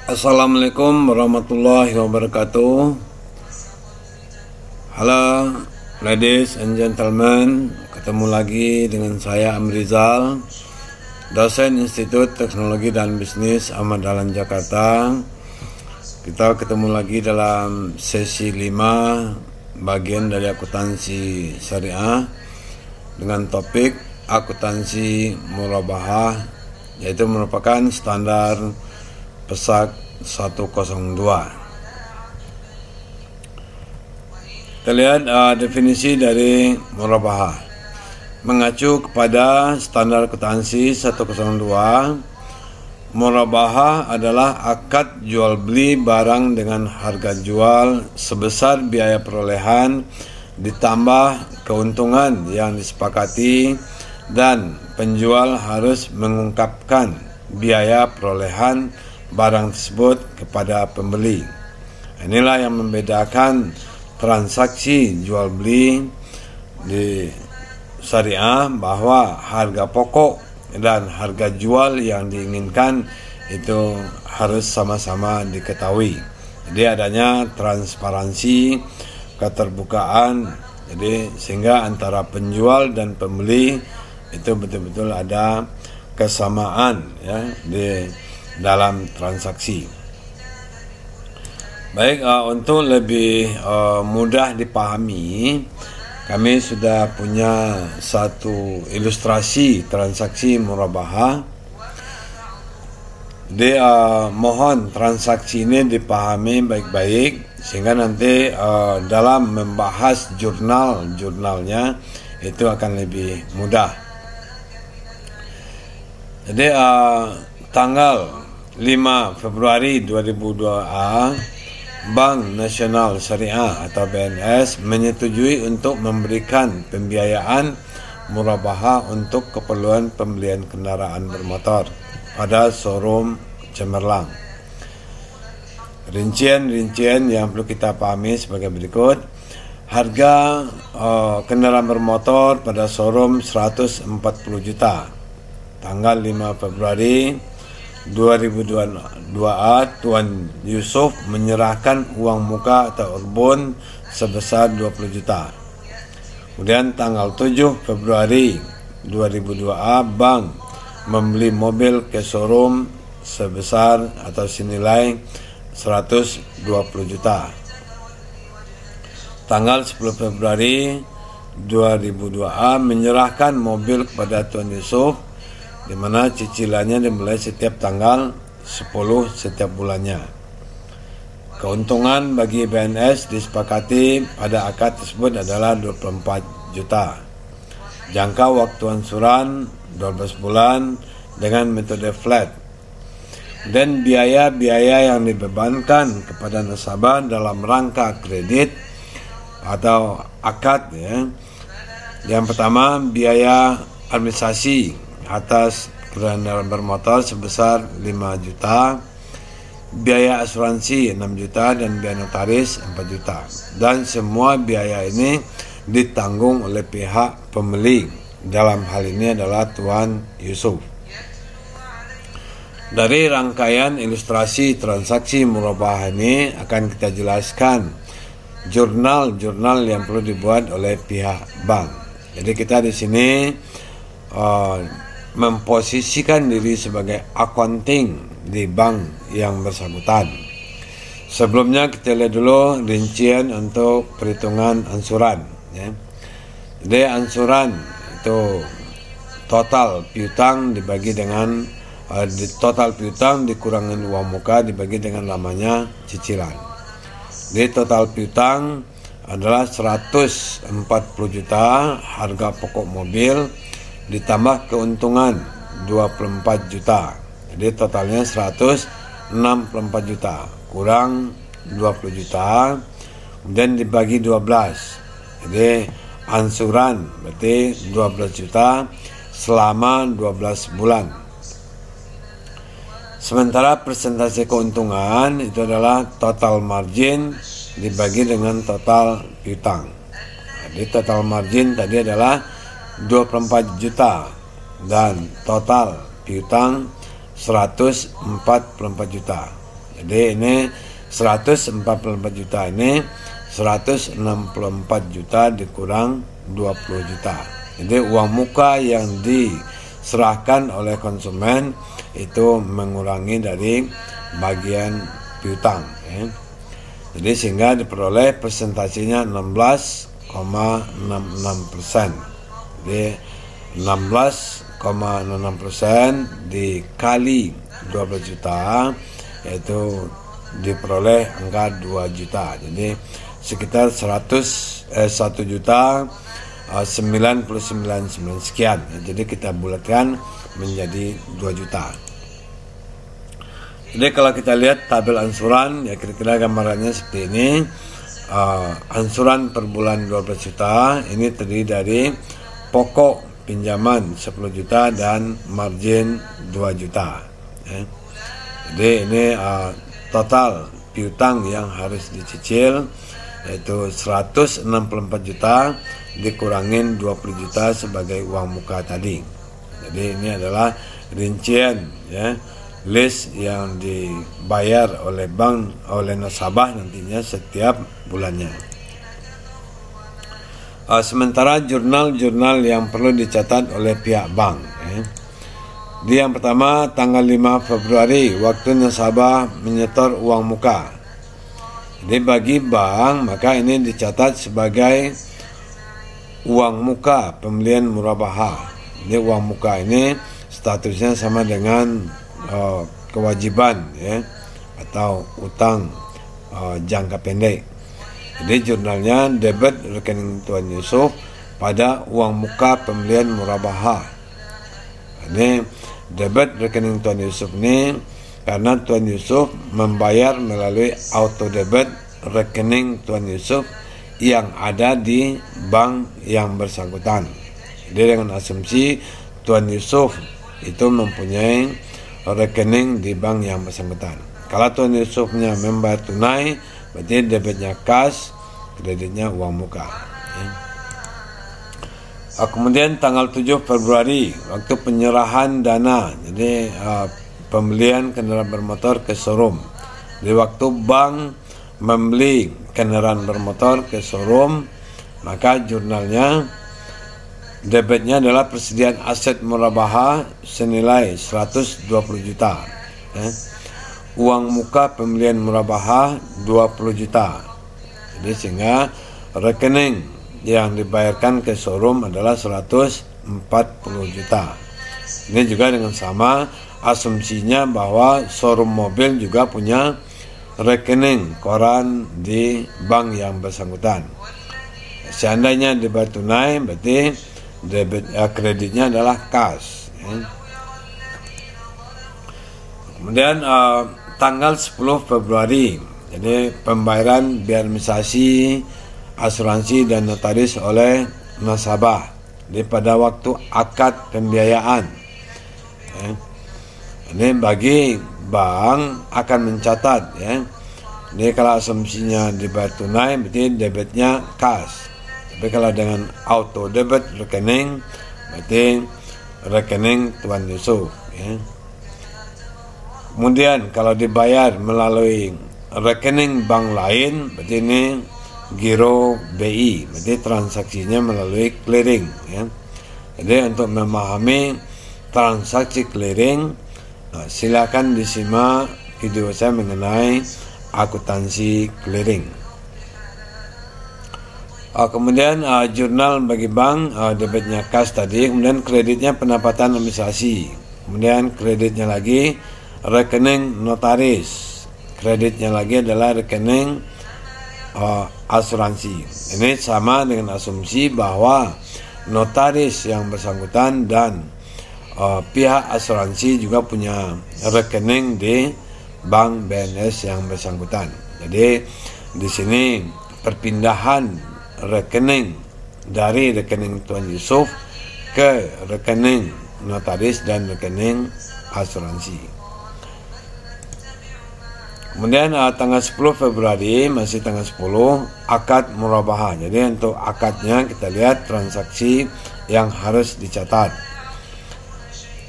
Assalamualaikum warahmatullahi wabarakatuh. Halo ladies and gentlemen, ketemu lagi dengan saya Amrizal, dosen Institut Teknologi dan Bisnis Ahmad Dahlan Jakarta. Kita ketemu lagi dalam sesi 5 bagian dari akuntansi syariah dengan topik akuntansi murabahah, yaitu merupakan standar PESAK 102. Kita lihat definisi dari murabahah. Mengacu kepada standar akuntansi 102, murabahah adalah akad jual beli barang dengan harga jual sebesar biaya perolehan ditambah keuntungan yang disepakati, dan penjual harus mengungkapkan biaya perolehan barang tersebut kepada pembeli. Inilah yang membedakan transaksi jual beli di syariah, bahwa harga pokok dan harga jual yang diinginkan itu harus sama-sama diketahui. Jadi adanya transparansi, keterbukaan, jadi sehingga antara penjual dan pembeli itu betul-betul ada kesamaan ya di dalam transaksi. Baik, untuk lebih mudah dipahami, kami sudah punya satu ilustrasi transaksi murabahah. Jadi mohon transaksi ini dipahami baik-baik sehingga nanti dalam membahas jurnalnya itu akan lebih mudah. Jadi tanggal 5 Februari 2002, Bank Nasional Syariah atau BNS menyetujui untuk memberikan pembiayaan murabahah untuk keperluan pembelian kendaraan bermotor pada showroom Cemerlang. Rincian yang perlu kita pahami sebagai berikut. Harga kendaraan bermotor pada showroom 140 juta. Tanggal 5 Februari 2022, Tuan Yusuf menyerahkan uang muka atau urbon sebesar 20 juta. Kemudian tanggal 7 Februari 2002, bank membeli mobil ke showroom sebesar atau senilai 120 juta. Tanggal 10 Februari 2002 menyerahkan mobil kepada Tuan Yusuf, di mana cicilannya dimulai setiap tanggal 10 setiap bulannya. Keuntungan bagi BNS disepakati pada akad tersebut adalah 24 juta. Jangka waktu ansuran 12 bulan dengan metode flat. Dan biaya-biaya yang dibebankan kepada nasabah dalam rangka kredit atau akad ya. Yang pertama, biaya administrasi atas kendaraan bermotor sebesar 5 juta, biaya asuransi 6 juta, dan biaya notaris 4 juta. Dan semua biaya ini ditanggung oleh pihak pembeli. Dalam hal ini adalah Tuan Yusuf. Dari rangkaian ilustrasi transaksi murabahah ini akan kita jelaskan jurnal yang perlu dibuat oleh pihak bank. Jadi kita di sini memposisikan diri sebagai accounting di bank yang bersangkutan. Sebelumnya kita lihat dulu rincian untuk perhitungan ansuran ya. Jadi ansuran itu total piutang dibagi dengan total piutang dikurangi uang muka dibagi dengan lamanya cicilan. Jadi total piutang adalah 140 juta harga pokok mobil ditambah keuntungan 24 juta. Jadi totalnya 164 juta kurang 20 juta, kemudian dibagi 12. Jadi ansuran berarti 12 juta selama 12 bulan. Sementara persentase keuntungan itu adalah total margin dibagi dengan total piutang. Jadi total margin tadi adalah 24 juta dan total piutang 144 juta. Jadi ini 144 juta ini 164 juta dikurang 20 juta. Jadi uang muka yang diserahkan oleh konsumen itu mengurangi dari bagian piutang. Jadi sehingga diperoleh presentasinya 16,66%. Jadi 16,66% dikali 12 juta yaitu diperoleh angka 2 juta. Jadi sekitar 1 juta 99,9 sekian. Jadi kita bulatkan menjadi 2 juta. Jadi kalau kita lihat tabel ansuran, ya kira-kira gambarannya seperti ini. Ansuran per bulan 12 juta ini terdiri dari pokok pinjaman 10 juta dan margin 2 juta. Jadi ini total piutang yang harus dicicil yaitu 164 juta dikurangin 20 juta sebagai uang muka tadi. Jadi ini adalah rincian ya, list yang dibayar oleh bank, oleh nasabah nantinya setiap bulannya. Sementara jurnal-jurnal yang perlu dicatat oleh pihak bank. Di yang pertama tanggal 5 Februari waktu nasabah menyetor uang muka. Jadi bagi bank maka ini dicatat sebagai uang muka pembelian murabahah. Jadi uang muka ini statusnya sama dengan kewajiban ya atau utang jangka pendek. Jadi jurnalnya debit rekening Tuan Yusuf pada uang muka pembelian murabahah. Ini debit rekening Tuan Yusuf ini karena Tuan Yusuf membayar melalui auto debit rekening Tuan Yusuf yang ada di bank yang bersangkutan. Jadi dengan asumsi Tuan Yusuf itu mempunyai rekening di bank yang bersangkutan. Kalau Tuan Yusufnya membayar tunai, berarti debitnya cash, kreditnya uang muka. Kemudian tanggal 7 Februari waktu penyerahan dana, jadi pembelian kendaraan bermotor ke showroom. Di waktu bank membeli kendaraan bermotor ke showroom, maka jurnalnya debitnya adalah persediaan aset murabahah senilai 120 juta. Uang muka pembelian murabahah 20 juta. Jadi sehingga rekening yang dibayarkan ke showroom adalah 140 juta. Ini juga dengan sama asumsinya bahwa showroom mobil juga punya rekening koran di bank yang bersangkutan. Seandainya dibayar tunai berarti debit kreditnya adalah cash. Kemudian tanggal 10 Februari jadi pembayaran biaya administrasi, asuransi dan notaris oleh nasabah. Jadi pada waktu akad pembiayaan. Ini bagi bank akan mencatat ya. Jadi kalau asumsinya dibayar tunai berarti debitnya cash. Tapi kalau dengan auto debit rekening berarti rekening Tuan Yusuf ya. Kemudian kalau dibayar melalui rekening bank lain berarti ini giro BI, berarti transaksinya melalui clearing ya. Jadi untuk memahami transaksi clearing silakan disimak video saya mengenai akuntansi clearing. Kemudian jurnal bagi bank debitnya cash tadi, kemudian kreditnya pendapatan administrasi, kemudian kreditnya lagi rekening notaris, kreditnya lagi adalah rekening asuransi. Ini sama dengan asumsi bahwa notaris yang bersangkutan dan pihak asuransi juga punya rekening di bank BNS yang bersangkutan. Jadi di sini perpindahan rekening dari rekening Tuan Yusuf ke rekening notaris dan rekening asuransi. Kemudian tanggal 10 Februari masih tanggal 10 akad murabahah. Jadi untuk akadnya kita lihat transaksi yang harus dicatat.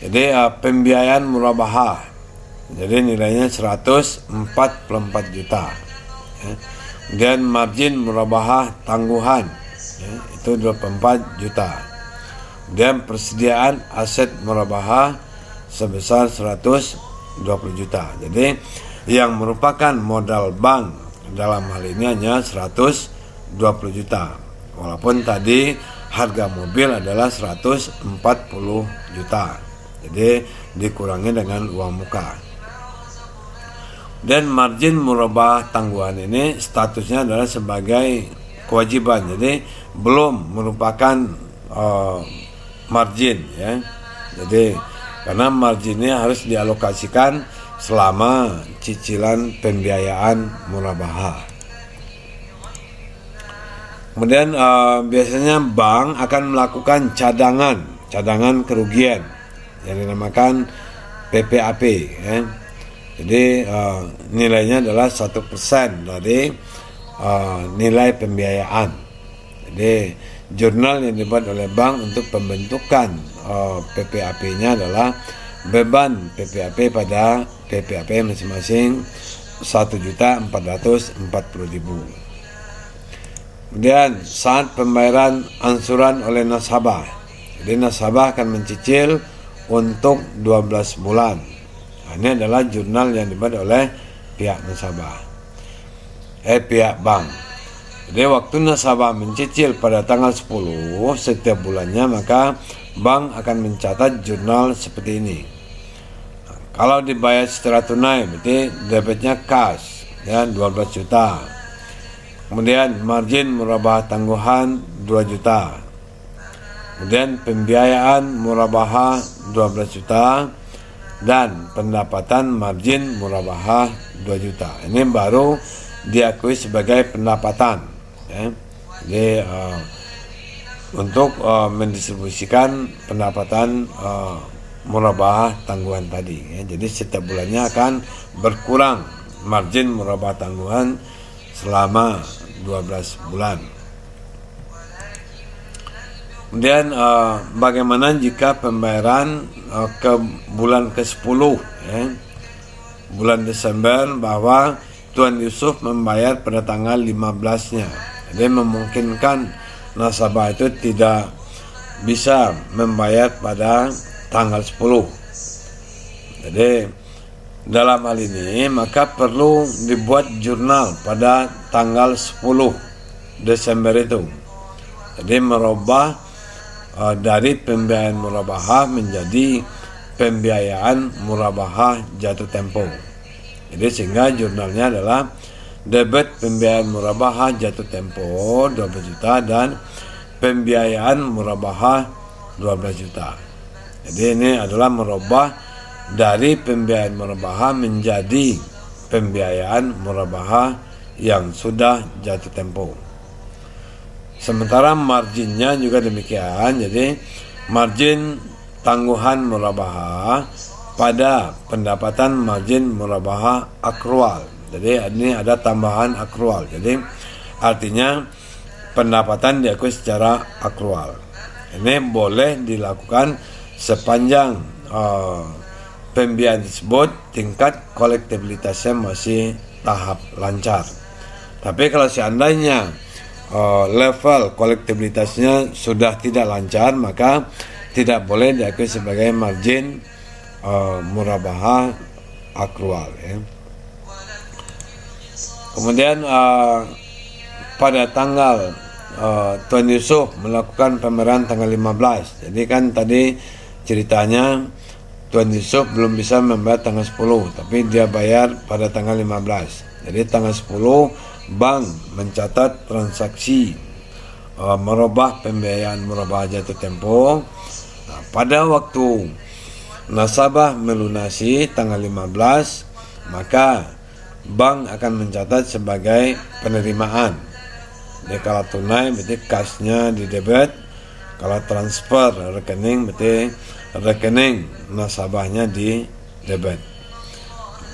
Jadi pembiayaan murabahah Jadi nilainya 144 juta. Ya. Kemudian margin murabahah tangguhan, ya, itu 24 juta. Kemudian persediaan aset murabahah sebesar 120 juta. Jadi yang merupakan modal bank dalam hal ini hanya 120 juta. Walaupun tadi harga mobil adalah 140 juta. Jadi dikurangi dengan uang muka. Dan margin murabahah tangguhan ini statusnya adalah sebagai kewajiban. Jadi belum merupakan margin, ya. Jadi karena marginnya harus dialokasikan selama cicilan pembiayaan murabahah. Kemudian biasanya bank akan melakukan cadangan kerugian yang dinamakan PPAP, ya. Jadi nilainya adalah 1% dari nilai pembiayaan. Jadi jurnal yang dibuat oleh bank untuk pembentukan PPAP-nya adalah beban PPAP pada PPAP masing-masing 1.440.000. Kemudian saat pembayaran angsuran oleh nasabah. Jadi nasabah akan mencicil untuk 12 bulan. Ini adalah jurnal yang dibuat oleh pihak nasabah, pihak bank. Jadi waktu nasabah mencicil pada tanggal 10 setiap bulannya, maka bank akan mencatat jurnal seperti ini. Kalau dibayar secara tunai, berarti debitnya cash, ya, 12 juta. Kemudian margin murabahah tangguhan 2 juta. Kemudian pembiayaan murabahah 12 juta. Dan pendapatan margin murabahah 2 juta. Ini baru diakui sebagai pendapatan, ya. Jadi untuk mendistribusikan pendapatan murabahah tangguhan tadi, ya. Jadi setiap bulannya akan berkurang margin murabahah tangguhan selama 12 bulan. Kemudian bagaimana jika pembayaran ke bulan ke-10, ya, bulan Desember, bahwa Tuan Yusuf membayar pada tanggal 15-nya. Jadi memungkinkan nasabah itu tidak bisa membayar pada tanggal 10. Jadi dalam hal ini maka perlu dibuat jurnal pada tanggal 10 Desember itu. Jadi merubah dari pembiayaan murabahah menjadi pembiayaan murabahah jatuh tempo. Jadi sehingga jurnalnya adalah debit pembiayaan murabahah jatuh tempo 12 juta dan pembiayaan murabahah 12 juta. Jadi ini adalah merubah dari pembiayaan murabahah menjadi pembiayaan murabahah yang sudah jatuh tempo. Sementara marginnya juga demikian. Jadi margin tangguhan murabahah pada pendapatan margin murabahah akrual. Jadi ini ada tambahan akrual. Jadi artinya pendapatan diakui secara akrual. Ini boleh dilakukan sepanjang pembiayaan tersebut tingkat kolektibilitasnya masih tahap lancar. Tapi kalau seandainya level kolektibilitasnya sudah tidak lancar, maka tidak boleh diakui sebagai margin murabahah akrual, ya. Kemudian pada tanggal Tuan Yusuf melakukan pembayaran tanggal 15. Jadi kan tadi ceritanya Tuan Yusuf belum bisa membayar tanggal 10, tapi dia bayar pada tanggal 15. Jadi tanggal 10 bank mencatat transaksi merubah pembiayaan murabahah jatuh tempo. Nah, pada waktu nasabah melunasi tanggal 15, maka bank akan mencatat sebagai penerimaan. Jadi kalau tunai berarti cashnya di debit, kalau transfer rekening berarti rekening nasabahnya di debit.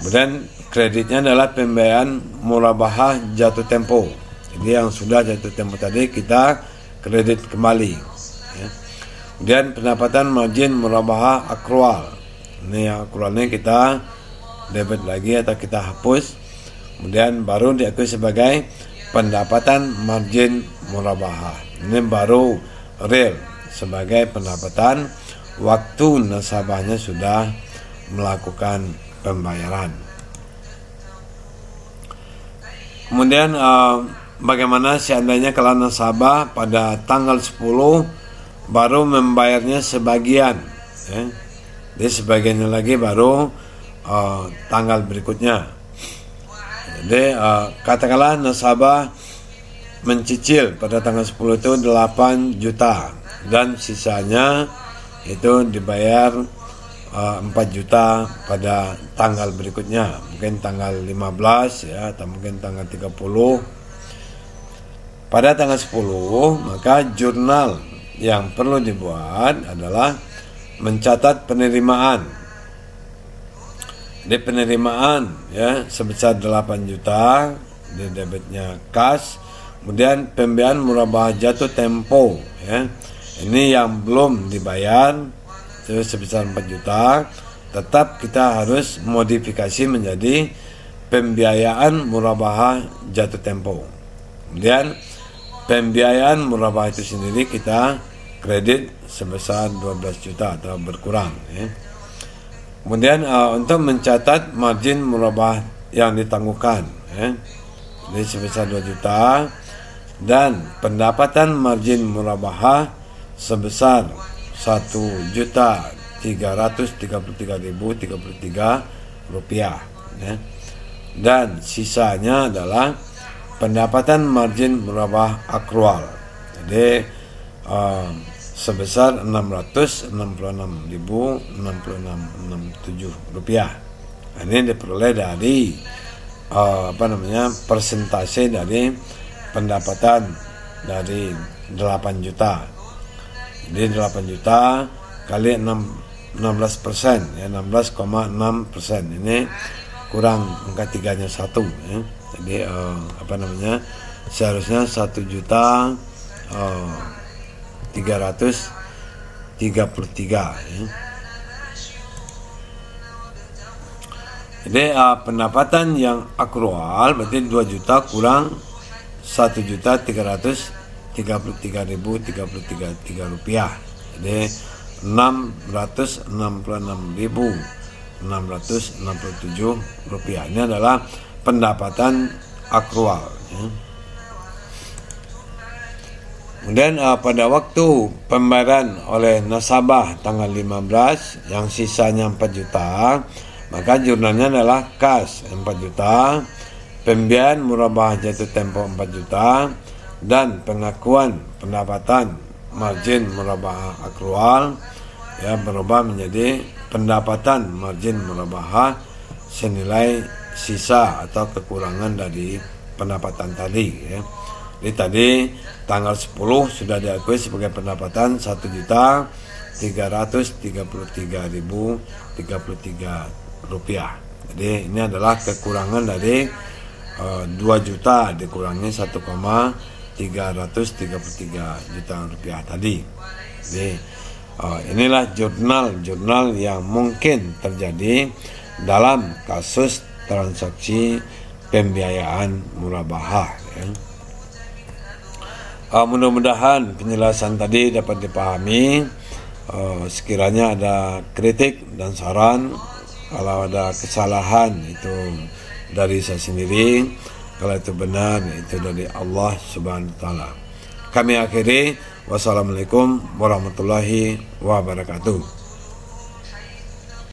Kemudian kreditnya adalah pembiayaan murabahah jatuh tempo. Jadi yang sudah jatuh tempo tadi kita kredit kembali, ya. Kemudian pendapatan margin murabahah akrual. Ini yang akrualnya kita debit lagi atau kita hapus, kemudian baru diakui sebagai pendapatan margin murabahah. Ini baru real sebagai pendapatan waktu nasabahnya sudah melakukan pembayaran. Kemudian bagaimana seandainya kalau nasabah pada tanggal 10 baru membayarnya sebagian, ya. Jadi sebagiannya lagi baru tanggal berikutnya. Jadi katakanlah nasabah mencicil pada tanggal 10 itu 8 juta dan sisanya itu dibayar 4 juta pada tanggal berikutnya, mungkin tanggal 15 ya, atau mungkin tanggal 30. Pada tanggal 10 maka jurnal yang perlu dibuat adalah mencatat penerimaan. Di penerimaan ya sebesar 8 juta di debitnya kas, kemudian pembiayaan murabahah jatuh tempo ya. Ini yang belum dibayar sebesar 4 juta, tetap kita harus modifikasi menjadi pembiayaan murabahah jatuh tempo. Kemudian pembiayaan murabahah itu sendiri kita kredit sebesar 12 juta atau berkurang ya. Kemudian untuk mencatat margin murabahah yang ditangguhkan ya, jadi sebesar 2 juta, dan pendapatan margin murabahah sebesar 1.333.033 rupiah ya. Dan sisanya adalah pendapatan margin murabahah akrual, jadi sebesar 666.667 rupiah. Ini diperoleh dari persentase dari pendapatan dari 8 juta. Jadi 8 juta kali 16% ya, 16,6%. Ini kurang angka 3-nya 1 ya. Jadi seharusnya 1.333 ya. Jadi pendapatan yang akrual berarti 2 juta kurang 1.333.033 rupiah. Jadi 666.667 rupiah. Ini adalah pendapatan akrual ya. Kemudian pada waktu pembayaran oleh nasabah tanggal 15 yang sisanya 4 juta, maka jurnalnya adalah kas 4 juta, pembiayaan murabahah jatuh tempo 4 juta, dan pengakuan pendapatan margin murabahah akrual ya berubah menjadi pendapatan margin murabahah senilai sisa atau kekurangan dari pendapatan tadi ya. Jadi tadi tanggal 10 sudah diakui sebagai pendapatan 1.333.033 rupiah. Jadi ini adalah kekurangan dari 2 juta dikurangi 1.333 juta rupiah tadi. Jadi inilah jurnal yang mungkin terjadi dalam kasus transaksi pembiayaan murabahah ya. Mudah-mudahan penjelasan tadi dapat dipahami. Sekiranya ada kritik dan saran, kalau ada kesalahan itu dari saya sendiri, kalau itu benar itu dari Allah Subhanahu wa taala. Kami akhiri, wassalamualaikum warahmatullahi wabarakatuh.